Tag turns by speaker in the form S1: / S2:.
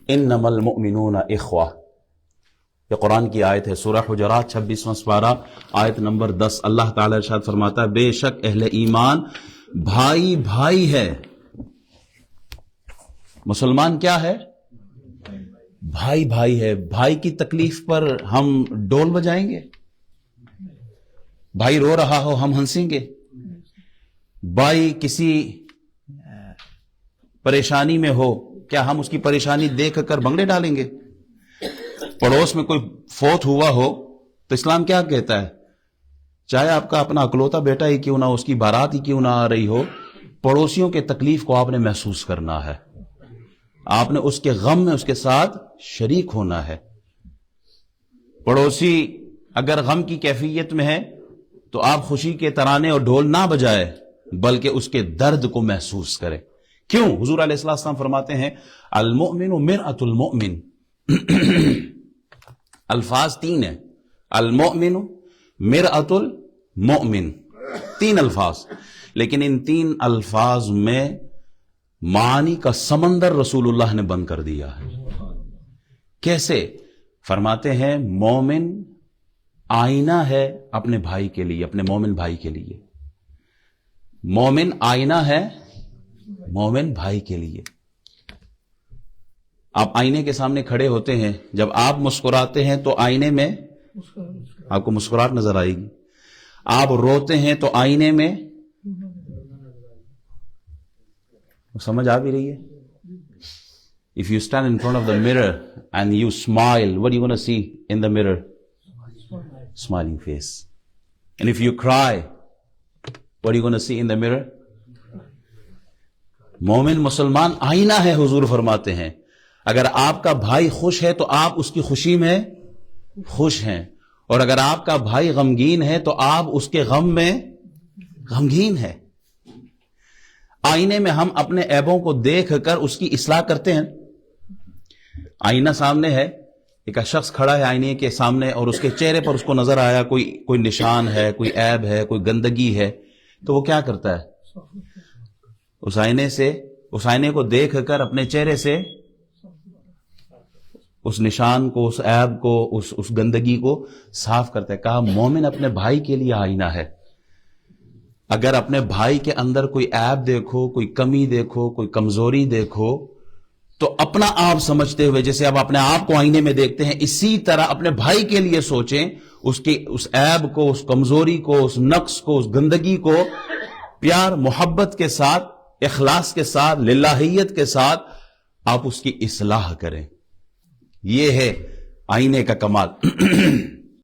S1: انما المؤمنون اخوہ، یہ قرآن کی آیت ہے، سورہ حجرات 26واں سپارہ آیت نمبر 10۔ اللہ تعالی ارشاد فرماتا ہے بے شک اہل ایمان بھائی بھائی ہے۔ مسلمان کیا ہے؟ بھائی بھائی ہے۔ بھائی کی تکلیف پر ہم ڈول بجائیں گے؟ بھائی رو رہا ہو ہم ہنسیں گے؟ بھائی کسی پریشانی میں ہو کیا ہم اس کی پریشانی دیکھ کر بنگڑے ڈالیں گے؟ پڑوس میں کوئی فوت ہوا ہو تو اسلام کیا کہتا ہے؟ چاہے آپ کا اپنا اکلوتا بیٹا ہی کیوں نہ، اس کی بارات ہی کیوں نہ آ رہی ہو، پڑوسیوں کے تکلیف کو آپ نے محسوس کرنا ہے، آپ نے اس کے غم میں اس کے ساتھ شریک ہونا ہے۔ پڑوسی اگر غم کی کیفیت میں ہے تو آپ خوشی کے ترانے اور ڈھول نہ بجائے بلکہ اس کے درد کو محسوس کریں۔ کیوں؟ حضور علیہ السلام فرماتے ہیں المؤمن مرآۃ المؤمن۔ الفاظ تین ہیں، المؤمن، مرآۃ المؤمن، تین الفاظ، لیکن ان تین الفاظ میں معانی کا سمندر رسول اللہ نے بند کر دیا ہے۔ کیسے؟ فرماتے ہیں مومن آئینہ ہے اپنے بھائی کے لیے، اپنے مومن بھائی کے لیے۔ مومن آئینہ ہے مومن بھائی کے لیے۔ آپ آئینے کے سامنے کھڑے ہوتے ہیں، جب آپ مسکراتے ہیں تو آئینے میں آپ کو مسکراہٹ نظر آئے گی، آپ روتے ہیں تو آئینے میں سمجھ آ بھی رہی ہے؟ If you stand in front of the mirror and you smile, what are you going to see in the mirror? Smiling face. And if you cry, what are you going to see in the mirror? مومن مسلمان آئینہ ہے، حضور فرماتے ہیں اگر آپ کا بھائی خوش ہے تو آپ اس کی خوشی میں خوش ہیں، اور اگر آپ کا بھائی غمگین ہے تو آپ اس کے غم میں غمگین ہیں۔ آئینے میں ہم اپنے عیبوں کو دیکھ کر اس کی اصلاح کرتے ہیں۔ آئینہ سامنے ہے، ایک شخص کھڑا ہے آئینے کے سامنے اور اس کے چہرے پر اس کو نظر آیا کوئی نشان ہے، کوئی عیب ہے، کوئی گندگی ہے، تو وہ کیا کرتا ہے؟ اس آئینے کو دیکھ کر اپنے چہرے سے اس نشان کو، اس عیب کو، اس گندگی کو صاف کرتا ہے۔ کہا مومن اپنے بھائی کے لیے آئینہ ہے۔ اگر اپنے بھائی کے اندر کوئی عیب دیکھو، کوئی کمی دیکھو، کوئی کمزوری دیکھو تو اپنا آپ سمجھتے ہوئے جیسے آپ اپنے آپ کو آئینے میں دیکھتے ہیں، اسی طرح اپنے بھائی کے لیے سوچیں، اس عیب کو، اس کمزوری کو، اس نقص کو، اس گندگی کو پیار محبت کے ساتھ، اخلاص کے ساتھ، للہیت کے ساتھ آپ اس کی اصلاح کریں۔ یہ ہے آئینے کا کمال۔